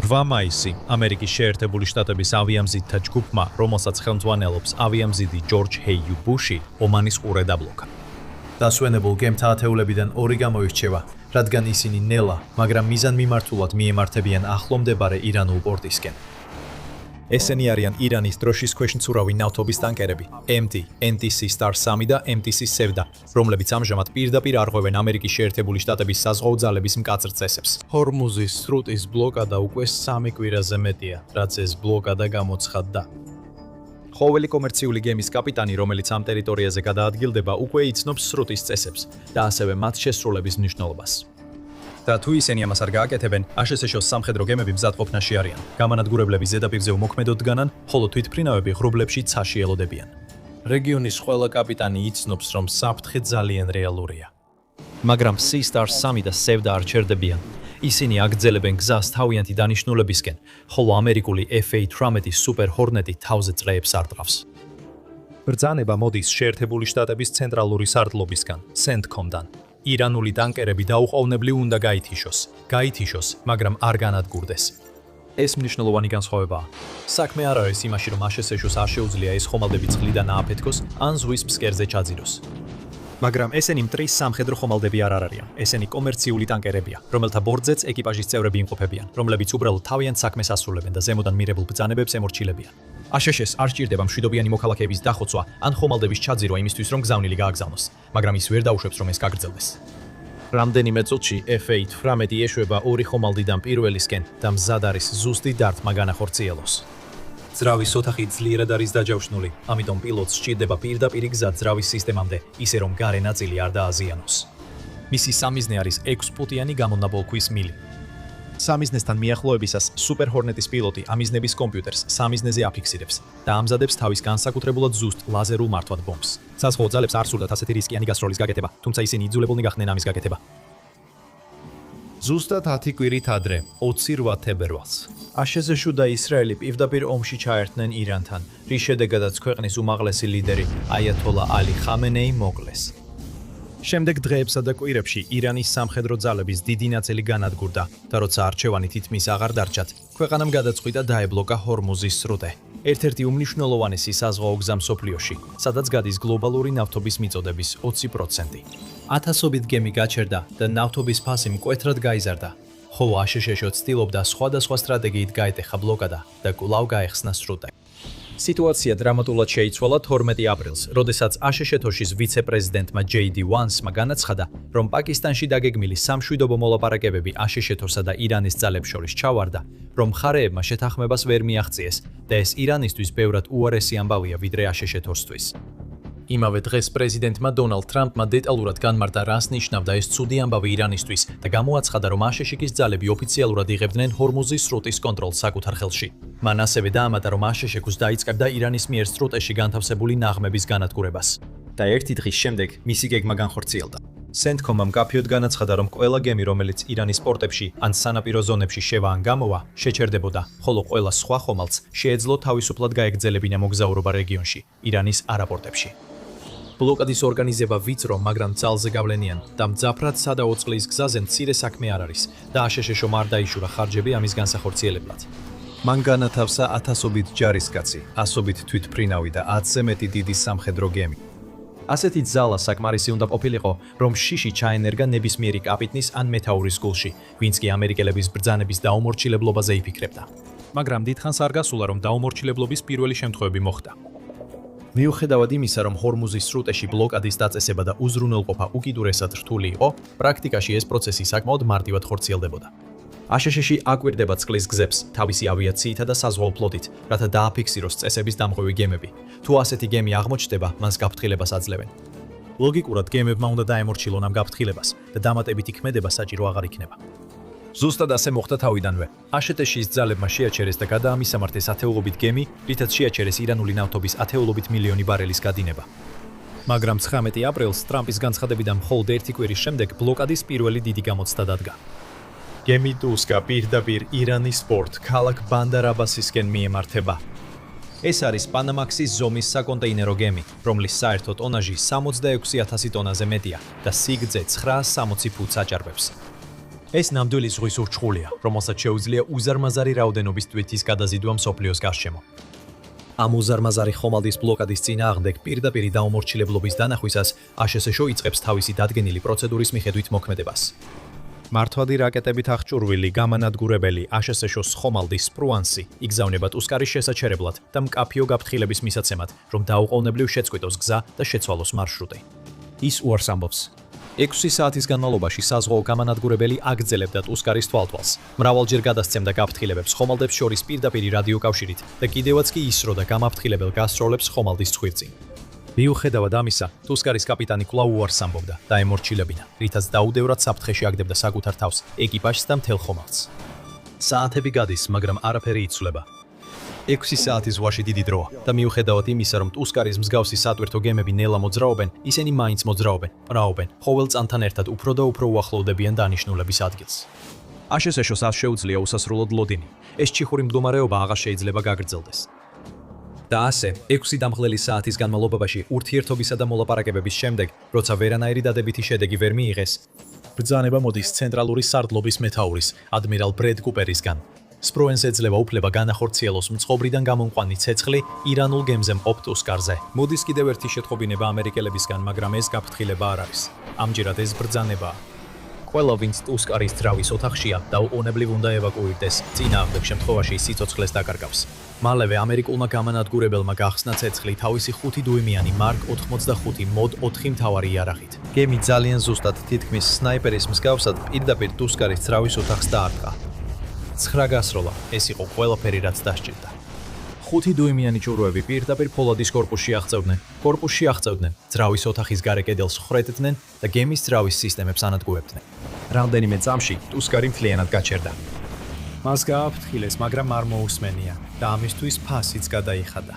8 მაისი ამერიკის შეერთებული შტატების ავიამზიდთა ჯგუფმა, რომელსაც ხელმძღვანელობს ავიამზიდი ჯორჯ ჰეიუ ბუში, ომანის ყურე დაბლოკა. დასვენებულ გემთა ათეულებიდან 2 გამოირჩევა, რადგან ისინი ნელა, მაგრამ მიზანმიმართულად მიემართებიან ახლო მდებარე ირანულ პორტისკენ. ესენი არიან ირანის დროშის ქვეშ მცურავი ნავთობის ტანკერები MT, NTC Star 3 და MTC Sevda, რომლებიც ამჟამად პირდაპირ არღვევენ ამერიკის შეერთებული შტატების საზღვაო ძალების მკაცრ წესებს. ჰორმუზის სრუტის ბლოკადა უკვე 3 კვირაზე მეტია, რაც ეს ბლოკადა გამოცხადდა. ყოველი კომერციული გემის კაპიტანი, რომელიც ამ ტერიტორიაზე გადაადგილდება, უკვე იცნობს სრუტის წესებს და ასევე მათ შესრულების მნიშვნელობას. და თუ ისინი ამას არ გააკეთებენ, აშშ-ს სამხედრო გემები მზადყოფნაში არიან. გამანადგურებლები ზედაპირზე უმოქმედოდ დგანან, ხოლო თვითმფრინავები ღრუბლებში ცაში ელოდებიან. რეგიონის ყველა კაპიტანი იცნობს, რომ საფრთხე ძალიან რეალურია. მაგრამ Sea-Star 3 და Sevda არ ჩერდებიან. ისინი აგრძელებენ გზას თავიანთი დანიშნულებისკენ, ხოლო ამერიკული F-18 Super Hornet-ი თავზე წრეებს არ ტყავს. ბრძანება მოდის შეერთებული შტატების ცენტრალური სარდლობისგან, CENTCOM-დან. ირანული ტანკერები დაუყოვნებლივ უნდა გაითიშოს, მაგრამ არ განადგურდეს. ეს მნიშვნელოვანი განსხვავებაა. საქმე არ არის იმაში, რომ აშშ-ს არ შეუძლია ეს ხომალდები წყლიდან ააფეთქოს ან ზღვის ფსკერზე ჩაძიროს. მაგრამ ესენი მტრის სამხედრო ხომალდები არ არიან. ესენი კომერციული ტანკერებია, რომელთა ბორტზეც ეკიპაჟის წევრები იმყოფებიან, რომლებიც უბრალოდ თავიანთ საქმეს ასრულებენ და ზემოდან მირებულ ბრძანებებს ემორჩილებიან. აშშ-ს არ სჭირდება მშვიდობიანი მოქალაქეების დახოცვა ან ხომალდების ჩაძირვა იმისთვის, რომ გზავნილი გააგზავნოს, მაგრამ ის ვერ დაუშვებს, რომ ეს გაგრძელდეს. რამდენიმე წუთში F-18 ეშვება 2 ხომალდიდან პირველისკენ და მზად არის ზუსტი დარტყმა განახორციელოს. ძრავის ოთახი ძლიერად არის დაჯავშნული, ამიტომ პილოტს სჭირდება პირდაპირი გზა ძრავის სისტემამდე, ისე რომ გარე ნაწილი არ დააზიანოს. მისი სამიზნე არის 6 ფუტიანი გამონაბოლ ქვის მილი. სამიზნესთან მიახლოებისას Super Hornet-ის პილოტი ამიზნების კომპიუტერს სამიზნეზე აფიქსირებს და ამზადებს თავის განსაკუთრებულად ზუსტ ლაზერულ მართვად ბომბს. საზღვაო ძალებს არ სურდათ ასეთი რისკიანი გასროლის გაკეთება, თუმცა ისინი იძულებულნი გახდნენ ამის გაკეთება. ზუსტად 10 კვირით ადრე, 28 თებერვალს, აშშ და ისრაელი პირდაპირ ომში ჩაერთნენ ირანთან, რის შედეგადაც ქვეყნის უმაღლესი ლიდერი აიათოლა ალი ხამენეი მოკლეს. შემდეგ დღეებსა და კვირებში ირანის სამხედრო ძალების დიდი ნაწილი განადგურდა და როცა არჩევანი თითქმის აღარ დარჩათ, ქვეყანამ გადაწყვიტა დაებლოკა ჰორმუზის სრუტე, ერთ-ერთი უმნიშვნელოვანესი საზღვაო გზა მსოფლიოში, სადაც გადის გლობალური ნავთობის მიწოდების 20%. ათასობით გემი გაჩერდა და ნავთობის ფასი მკვეთრად გაიზარდა, ხოლო აშშ ცდილობდა სხვადასხვა სტრატეგიით გაეტეხა ბლოკადა და კვლავ გაეხსნა სრუტე. სიტუაცია დრამატულად შეიცვალა 12 აპრილს, როდესაც აშშ-ის ვიცე-პრეზიდენტმა JD Vance-მა განაცხადა, რომ პაკისტანში დაგეგმილი სამშვიდობო მოლაპარაკებები აშშ-სა და ირანის ძალებს შორის ჩავარდა, რომ მხარეებმა შეთანხმებას ვერ მიაღწიეს და ეს ირანისთვის ბევრად უარესი ამბავია ვიდრე აშშ-თვის. იმავე დღეს პრეზიდენტმა დონალდ ტრამპმა დეტალურად განმარტა, რას ნიშნავდა ეს ცუდი ამბავი ირანისთვის და გამოაცხადა, რომ აშშ-ის ძალები ოფიციალურად იღებდნენ ჰორმუზის სრუტის კონტროლს საკუთარ ხელში. მან ასევე დაამატა, რომ აშშ-ს დაიწყებდა ირანის მიერ სრუტეში განთავსებული ნაღმების განადგურებას. და ერთი დღის შემდეგ მისი გეგმა განხორციელდა. CENTCOM-ამ კაფეოდ განაცხადა, რომ ყველა გემი, რომელიც ირანის პორტებში ან სანაპირო ზონებში შევა ან გამოვა, შეჩერდებოდა, ხოლო ყველა სხვა ხომალდს შეეძლო თავისუფლად გაეგრძელებინა მოგზაურობა რეგიონში, ირანის არაპორტებში. ბლოკადის ორგანიზება ვიწრო, მაგრამ ძალზე გავლენიან და მძაფრად სადაოწყლის გზაზე მცირე საქმე არ არის და აშშ-მ არ დაიშურა ხარჯები ამის განსახორციელებლად. მან განათავსა ათასობით ჯარისკაცი, ასობით თვითმფრინავი და 10-ზე მეტი დიდი სამხედრო გემი. ასეთი ძალა საკმარისი უნდა ყოფილიყო, რომ შიში ჩაენერგა ნებისმიერი კაპიტნის ან მეთაურის გულში, ვინც კი ამერიკელების ბრძანების დაუმორჩილებლობაზე იფიქრებდა. მაგრამ დიდხანს არ გასულა, რომ დაუმორჩილებლობის პირველი შემთხვევები მოხდა. მიუხედავად იმისა, რომ ჰორმუზის სრუტეში ბლოკადის დაწესება და უზრუნველყოფა უკიდურესად რთული იყო, პრაქტიკაში ეს პროცესი საკმაოდ მარტივად ხორციელდებოდა. აშშ-ში აკვირდება წყლის გზებს თავისი ავიაციითა და საზღვაო ფლოტით, რათა დააფიქსიროს წესების დამღვევი გემები. თუ ასეთი გემი აღმოჩნდება, მას გაფრთხილებას აძლევენ. ლოგიკურად გემებმა უნდა დაემორჩილონ ამ გაფრთხილებას და დამატებითი ქმედება საჭირო აღარ იქნება. ზუსტად ასე მოხდა თავიდანვე. აშშ-ის ძალებმა შეაჩერეს და გადაამისამართეს ათეულობით გემი, რითაც შეაჩერეს ირანული ნავთობის ათეულობით მილიონი ბარელის გადინება. მაგრამ 19 აპრილს ტრამპის განცხადებიდან მხოლოდ 1 კვირის შემდეგ ბლოკადის პირველი დიდი გამოცდა დადგა. გემი ტუსკა პირდაპირ ირანის პორტ ქალაქ ბანდარ აბასისკენ მიემართება. ეს არის პანამაქსის ზომის საკონტეინერო გემი, რომლის საერთო ტონაჟი 66,000 ტონაზე მეტია და სიგრძე 960 ფუტს აჭარბებს. ეს ნამდვილი ზღვის ურჩხულია, რომელსაც შეუძლია უზარმაზარი რაოდენობის თვითის გადაზიდვა მსოფლიოს გარშემო. ამ უზარმაზარი ხომალდის ბლოკადის წინააღმდეგ პირდაპირ დაუმორჩილებლობის დანახვისას აშშ იწყებს თავისი დადგენილი პროცედურის მიხედვით მოქმედებას. მართვადი რაკეტებით აღჭურვილი გამანადგურებელი აშშ-ის ხომალდის სპრუანსი იგზავნება ტუსკარის შესაჩერებლად და მკაფიო გაფრთხილების მისაცემად, რომ დაუყოვნებლივ შეწყვიტოს გზა და შეცვალოს მარშრუტი. ის უარს ამბობს. 6 საათის განმავლობაში საზღვაო გამანადგურებელი აგრძელებდა ტუსკარის თვალთვალს. მრავალჯერ გადასცემდა გაფრთხილებებს ხომალდებს შორის პირდაპირ რადიოკავშირით და კიდევაც კი ისროდა გამაფრთხილებელ გასროლებს ხომალდის ცხვირწინ. მიუხედავად ამისა, ტუსკარის კაპიტანი კვლავ უარს ამბობდა და ემორჩილებინა, რითაც დაუდევრად საფრთხეში აგდებდა საკუთარ თავს, ეკიპაჟს და მთელ ხომალდს. საათები გადის, მაგრამ არაფერი იცვლება. 6 საათი ზღვაში დიდი დროა და მიუხედავად იმისა, რომ ტუსკარის მსგავსი სატვირთო გემები ნელა მოძრაობენ, ისინი მაინც მოძრაობენ, პრავენ, ყოველ წამთან ერთად უფრო და უფრო უახლოვდებიან დანიშნულების ადგილს. აშშ-ს არ შეუძლია უსასრულოდ ლოდინი. ეს ჩიხური მდგომარეობა აღარ შეიძლება გაგრძელდეს. და ასე, 6 დამღლელი საათის განმავლობაში ურთიერთობისა და მოლაპარაკებების შემდეგ, როცა ვერანაირი დადებითი შედეგი ვერ მიიღეს, ბრძანება მოდის ცენტრალური სარდლობის მეთაურის, ადმირალ ბრედ კუპერისგან. სპრუენს ეძლევა უფლება განახორციელოს მწყობრიდან გამომყვანი ცეცხლი ირანულ გემზე მყოფ ტუსკარზე. მოდის კიდევ ერთი შეტყობინება ამერიკელებისგან, მაგრამ ეს გაფრთხილება არ არის. ამჯერად ეს ბრძანებაა. ყველა ვინც ტუსკარის ძრავის ოთახშია, დაუყოვნებლივ უნდა ევაკუირდეს, წინააღმდეგ შემთხვევაში სიცოცხლეს დაკარგავს. მალევე ამერიკულმა გამანადგურებელმა გახსნა ცეცხლი თავისი 5 დუიმიანი მარკ 85 მოდ 4 მთავარი იარაღით. გემი ძალიან ზუსტად თითქმის სნაიპერის მსგავსად პირდაპირ ტუსკარის ძრავის ოთახს დაარტყა. 9 გასროლა, ეს იყო ყველაფერი, რაც დასჭირდა. 5 დუიმიანი ჭურვები პირდაპირ ფოლადის კორპუსში აღწევდნენ, ძრავის ოთახის გარე კედელს ხრედდნენ და გემის ძრავის სისტემებს ანადგურებდნენ. რამდენიმე წამში ტუსკარი მთლიანად გაჩერდა. მას გააფრთხილეს, მაგრამ არ მოусმენია და ამისთვის ფასიც გადაიხადა.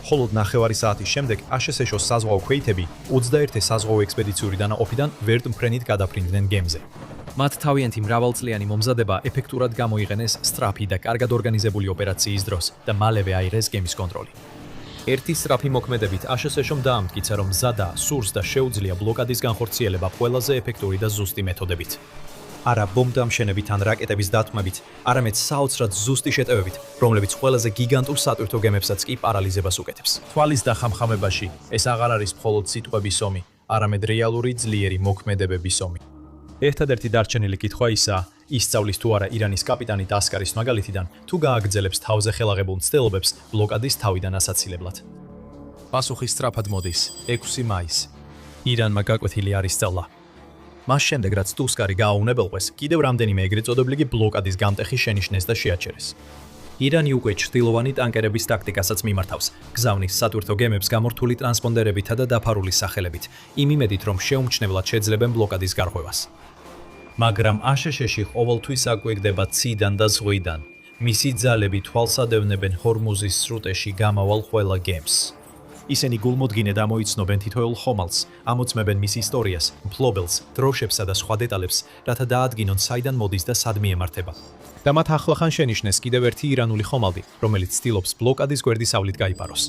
მხოლოდ 9 საათის შემდეგ აშშ-ის საზღვაო ქვეითები 21 საზღვაო ექსპედიციური დანაყოფიდან ვერტმფრენით გადაფრინდნენ გემზე. მათ თავიანთი მრავალწლიანი მომზადება ეფექტურად გამოიყენეს სწრაფი და კარგად ორგანიზებული ოპერაციის დროს და მალევე აიღეს გემის კონტროლი. ერთი სწრაფი მოქმედებით აშშ-მ დაამტკიცა, რომ მზადა, სურს და შეუძლია ბლოკადის განხორციელება ყველაზე ეფექტური და ზუსტი მეთოდებით. არა ბომბდამშენებით ან რაკეტების დათმობით, არამედ საოცრად ზუსტი შეტევებით, რომლებიც ყველაზე გიგანტურ სატვირთო გემებსაც კი პარალიზებას უკეთებს. თვალის დახამხამებაში ეს აღარ არის მხოლოდ სიტყვების ომი, არამედ რეალური ძლიერი მოქმედებების ომი. ერთადერთი დარჩენილი კითხვა ისაა, ისწავლის თუ არა ირანის კაპიტანი ტასკარის მაგალითიდან, თუ გააგრძელებს თავზე ხელაღებულ მცდელობებს ბლოკადის თავიდან ასაცილებლად. პასუხი სწრაფად მოდის 6 მაისს. ირანმა გაკვეთილი არ ისწავლა. მას შემდეგ, რაც ტუსკარი გააუნებელყვეს, კიდევ რამდენიმე ეგრეთ წოდებული ბლოკადის გამტეხი შენიშნეს და შეაჩერეს. ირანი უკვე ჩრდილოვანი ტანკერების ტაქტიკასაც მიმართავს, გზავნის სატვირთო გემებს გამორთული ტრანსპონდერებითა და დაფარული სახელებით, იმ იმედით, რომ შეუმჩნევლად შეძლებენ ბლოკადის გარღვევას. მაგრამ აშშ-ში ყოველთვის აკვირდება ციდან და ზღვიდან. მისი ძალები თვალსადევნებენ ჰორმუზის სრუტეში გამავალ ყველა გემს. ისინი გულმოდგინედ ამოიცნობენ თითოეულ ხომალდს, ამოწმებენ მის ისტორიას, მფლობელს, დროშებსა და სხვა დეტალებს, რათა დაადგინონ საიდან მოდის და სად მიემართება. და მათ ახლახან შენიშნეს კიდევ ერთი ირანული ხომალდი, რომელიც ცდილობს ბლოკადის გვერდისავლით გაიპაროს.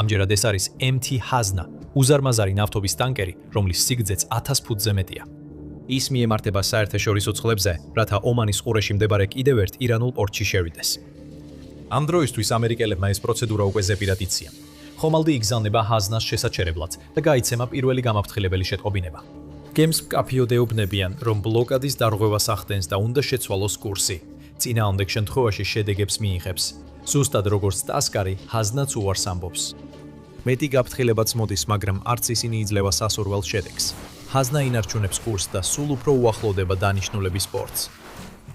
ამჯერად ეს არის MT ჰაზნა, უზარმაზარი ნავთობის ტანკერი, რომლის სიგრძეც 1000 ფუტზე მეტია. ის მიემართება საერთაშორისო წყლებზე, რათა ომანის ყურეში მდებარე კიდევ ერთ ირანულ პორტში შევიდეს. ამ დროისთვის ამერიკელებმა ეს პროცედურა უკვე ზეპირად იციან. ხომალდი იგზავნება ჰაზნას შესაჩერებლად და გაიცემა პირველი გამაფრთხილებელი შეტყობინება. გემს მკაფიოდ ეუბნებიან, რომ ბლოკადის დარღვევას ახდენს და უნდა შეცვალოს კურსი. წინააღმდეგ შემთხვევაში შედეგებს მიიღებს. ზუსტად როგორც ტასკარი, ჰაზნაც უარს ამბობს. მეტი გაფრთხილებაც მოდის, მაგრამ არც ისინი იძლევა სასურველ შედეგს. ჰაზნა ინარჩუნებს კურსს და სულ უფრო უახლოვდება დანიშნულების პორტს.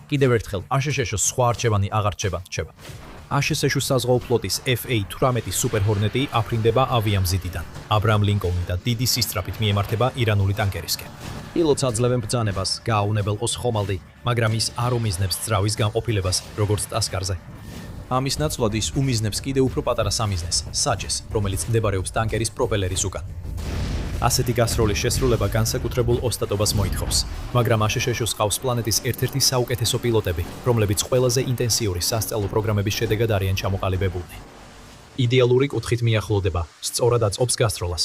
კიდევ ერთხელ, აშშ-ის სხვა არჩევანი აღარ რჩება. აშშ-ის საზღვაო ფლოტის FA-18 სუპერ ჰორნეტი აფრინდება ავიამზიდიდან. აბრაამ ლინკოლნი და დიდი სისწრაფით მიემართება ირანული ტანკერისკენ. პილოტს აძლევენ ბრძანებას, გააუნებელყოს ხომალდი, მაგრამ ის არ უმიზნებს ძრავის განყოფილებას, როგორც ტასკარზე. ამის ნაცვლად ის უმიზნებს კიდევ უფრო პატარა სამიზნეს, საჯეს, რომელიც მდებარეობს ტანკერის პროპელერის უკან. ასეთი გასროლის შესრულება განსაკუთრებულ ოსტატობას მოითხოვს, მაგრამ აშშ-ს ყავს პლანეტის ერთ-ერთი საუკეთესო პილოტები, რომლებიც ყველაზე ინტენსიური სასწავლო პროგრამების შედეგად არიან ჩამოყალიბებულნი. იდეალური კუთხით მიახლოვდება, სწორად აწყობს გასროლას.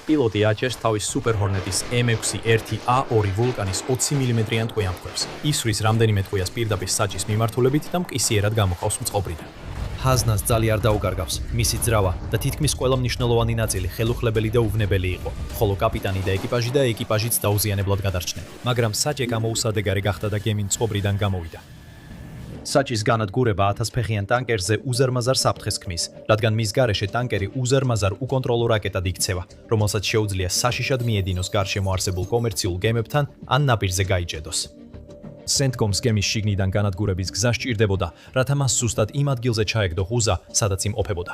პილოტი აჭერს თავის Super Hornet-ის M6-1A2 ვულკანის 20 მმ-იან ტყვიამფრებს. ისვრის რამდენიმე ტყვიას პირდაპირ საჭის მიმართულებით და მყისიერად გამოყავს მწყობრიდან. ჰაზნას ძალი არ დაუკარგავს, მისი ძრავა და თითქმის ყველა მნიშვნელოვანი ნაწილი ხელუხლებელი და უვნებელი იყო, ხოლო კაპიტანი და ეკიპაჟიც დაუზიანებლად გადარჩნენ. მაგრამ საჭე გამოუსადეგარი გახდა და გემი მწყობრიდან გამოვიდა. საჭის განადგურება 1000 ფეხიან ტანკერზე უზარმაზარ საფრთხეს ქმნის, რადგან მის გარეშე ტანკერი უზარმაზარ უკონტროლო რაკეტად იქცევა, რომელსაც შეუძლია საშიშად მიედინოს გარშემო არსებულ კომერციულ გემებთან ან ნაპირზე გაიჭედოს. CENTCOM-ს გემის შიგნიდან განადგურების გზა სჭირდებოდა, რათა მას ზუსტად იმ ადგილზე ჩაეგდო ღუზა, სადაც იმყოფებოდა.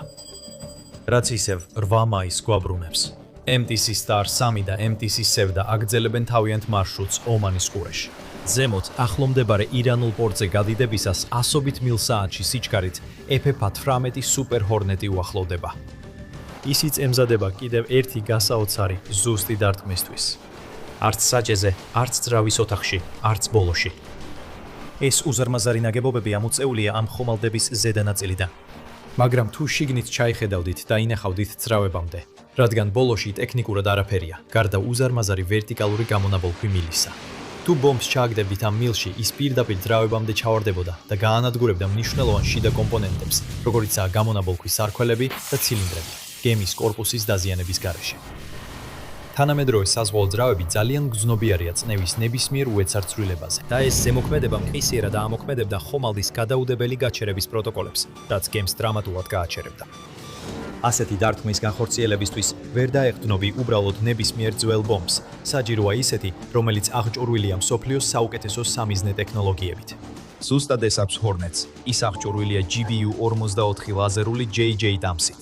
რაც ისევ 8 მაისს გვაბრუნებს. MTC Star 3 და MTC Sevda აგრძელებენ თავიანთ მარშრუტს ომანის ყურეში. ზემოთ ახლომდებარე ირანულ პორტზე გადიდებისას 100 მილ/საათში სიჩქარით F-18 Super Hornet-ი უახლოვდება. ისიც ემზადება კიდევ ერთი გასაოცარი ზუსტი დარტყმისთვის. არც საჭეზე, არც ძრავის ოთახში, არც ბოლოში. ეს უზარმაზარი ნაგებობები ამოწეულია ამ ხომალდების ზედა ნაწილიდან. მაგრამ თუ შიგნით ჩაიხედავდით და ინახავდით ძრავებამდე, რადგან ბოლოში ტექნიკურად არაფერია, გარდა უზარმაზარი ვერტიკალური გამონაბოლქვი მილისა. თუ ბომბს ჩააგდებდით ამ მილში, ის პირდაპირ ძრავებამდე ჩავარდებოდა და გაანადგურებდა მნიშვნელოვან შიდა კომპონენტებს, როგორიცაა გამონაბოლქვის სარქველები და ცილინდრები, გემის კორპუსის დაზიანების გარეშე. თანამედროვე საზღვაო ძრავები ძალიან გრძნობიარია წნევის ნებისმიერ უეცარ ცვლილებაზე და ეს ზემოქმედება მყისიერად აამოქმედებდა ხომალდის გადაუდებელი გაჩერების პროტოკოლებს, რაც გემს დრამატულად გააჩერებდა. ასეთი დარტყმის განხორციელებისთვის ვერ დაეყრდნობი უბრალოდ ნებისმიერ ძველ ბომბს, საჭიროა ისეთი, რომელიც აღჭურვილია მსოფლიოს საუკეთესო სამიზნე ტექნოლოგიებით. ზუსტად ეს აქვს Hornets, ის აღჭურვილია GBU-44 ლაზერული JJ დამსით.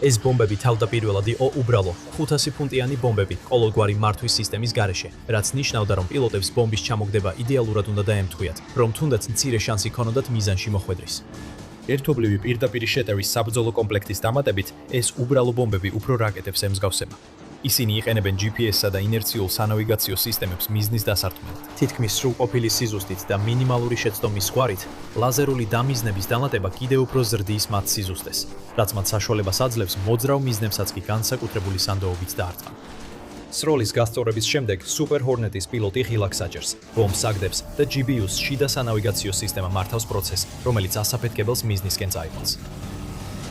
ეს ბომბები თავდაპირველად იყო უბრალო 500 ფუნტიანი ბომბები ყოველგვარი მართვის სისტემის გარეშე, რაც ნიშნავდა, რომ პილოტებს ბომბის ჩამოგდება იდეალურად უნდა დაემთხვიათ, რომ თუნდაც მცირე შანსი ქონოდათ მიზანში მოხვედრის. ერთობლივი პირდაპირი შეტევის საბრძოლო კომპლექტის დამატებით, ეს უბრალო ბომბები უფრო რაკეტებს ემსგავსება. ისინი იყენებენ GPS-სა და ინერციულ სანავიგაციო სისტემებს მიზნის დასარტყმელად. თითქმის სრულყოფილი სიზუსტით და მინიმალური შეცდომის გვარით, ლაზერული დამიზნების დამატება კიდევ უფრო ზრდის მათ სიზუსტეს, რაც მათ საშუალებას აძლევს მოძრავ მიზნებსაც კი განსაკუთრებული სანდოობით დაარტყან. სროლის გასწორების შემდეგ Super Hornet-ის პილოტი ღილაკს აჭერს, ბომბს აგდებს და GBU-ს შიდა სანავიგაციო სისტემა მართავს პროცესს, რომელიც ასაფეთქებელს მიზნისკენ წაიყვანს.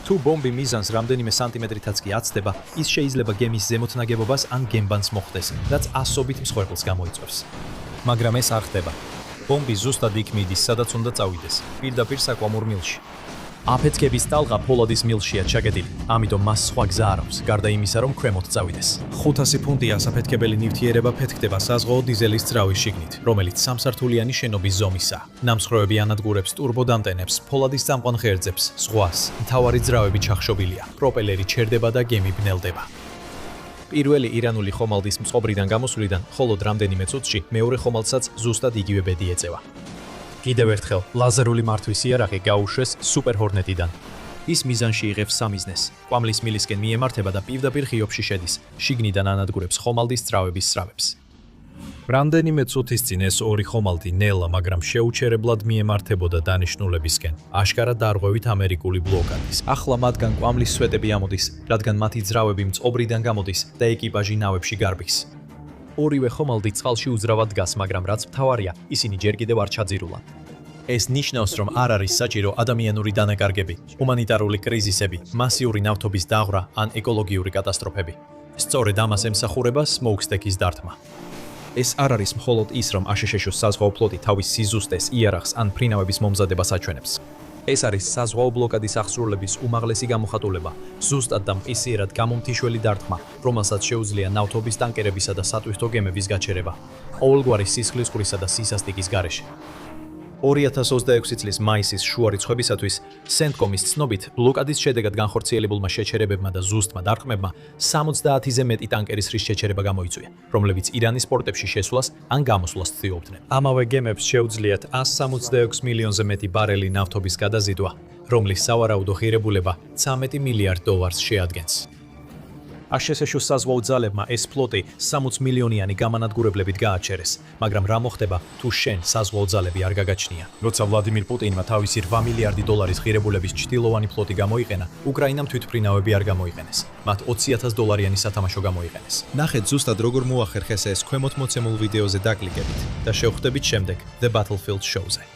თუ ბომბი მიზანს რამდენიმე სანტიმეტრითაც კი აცდება, ის შეიძლება გემის ზემოთ ნაგებობას ან გემბანს მოხვდეს, რაც ასობით მსხვერპლს გამოიწვევს. მაგრამ ეს არ ხდება. ბომბი ზუსტად იქ მიდის, სადაც უნდა წავიდეს, პირდაპირ საკვამურ მილში. აფეთქების ტალღა ფოლადის მილშია ჩაკეტილი, ამიტომ მას სხვა გზა არ აქვს, გარდა იმისა, რომ ქვემოთ წავიდეს. 500 ფუნტი ასაფეთქებელი ნივთიერება ფეთქდება საზღვაო დიზელის ძრავის შიგნით, რომელიც სამსართულიანი შენობის ზომისაა. ნამსხვრევები ანადგურებს ტურბოდამტენებს, ფოლადის წამყვან ღერძებს, ზღვას. მთავარი ძრავები ჩახშობილია, პროპელერი ჩერდება და გემი ბნელდება. პირველი ირანული ხომალდის მწყობრიდან გამოსვლიდან, მხოლოდ რამდენიმე წუთში მეორე ხომალდსაც ზუსტად იგივე ბედი ეწევა. კიდევ ერთხელ ლაზერული მართვის იარაღი გაუშვეს Super Hornet-იდან. ის მიზანში იღებს სამიზნეს, ყვამლის მილისკენ მიემართება და პირდაპირ ღიობში შედის, შიგნიდან ანადგურებს ხომალდის ძრავების სრავებს. რამდენიმე წუთის წინ ეს ორი ხომალდი ნელა, მაგრამ შეუჩერებლად მიემართებოდა დანიშნულებისკენ, აშკარად დარღვევით ამერიკული ბლოკადის. ახლა მათგან ყვამლის სვეტები ამოდის, რადგან მათი ძრავები მწყობრიდან გამოდის და ეკიპაჟი ნავებში გარბის. ორივე ხომალდი წყალში უძრავად დგას, მაგრამ რაც მთავარია, ისინი ჯერ კიდევ არ ჩაძირულან. ეს ნიშნავს, რომ არ არის საჭირო ადამიანური დანაკარგები, ჰუმანიტარული კრიზისები, მასიური ნავთობის დაღვრა ან ეკოლოგიური კატასტროფები. სწორედ ამას ემსახურება Smokestack-ის დარტყმა. ეს არ არის მხოლოდ ის, რომ აშშ-ს საზღვაო ფლოტი თავის სიზუსტეს, იარაღს ან ფრინავების მომზადებას აჩვენებს. ეს არის საზღვაო ბლოკადის აღსრულების უმაღლესი გამოხატულება, ზუსტად და მყისიერად გამომთიშველი დარტყმა, რომელსაც შეუძლია ნავთობის ტანკერებისა და სატვირთო გემების გაჩერება, ყოველგვარი სისხლისღვრისა და სისასტიკის გარეშე. 2026 წლის მაისის შუა რიცხვებისათვის CENTCOM-ის ცნობით, ბლოკადის შედეგად განხორციელებულმა შეჩერებებმა და ზუსტმა დარტყმებმა 70-ზე მეტი ტანკერის ხრის შეჩერება გამოიწვია, რომლებიც ირანის პორტებში შესვლას ან გამოსვლას ცდილობდნენ. ამავე გემებს შეუძლიათ 166 მილიონზე მეტი ბარელი ნავთობის გადაზიდვა, რომლის სავარაუდო ღირებულება $13 მილიარდ შეადგენს. აშშ-ს საზღვაო ძალებმა ეს ფლოტი 60 მილიონიანი გამანადგურებლებით გააჩერეს, მაგრამ რა მოხდება თუ შენ საზღვაო ძალები არ გაგაჩნია? როცა ვლადიმირ პუტინმა თავისი 8 მილიარდი დოლარის ღირებულების ჩtildeოვანი ფლოტი გამოიყენა, უკრაინამ თვითმფრინავები არ გამოიყენეს. მათ 20,000 დოლარიანი სათამაშო გამოიყენეს. ნახეთ ზუსტად როგორ მოახერხეს ეს ქვემოთ მოცემულ ვიდეოზე დაკლიკებით და შევხვდებით შემდეგ The Battlefield Show-ზე.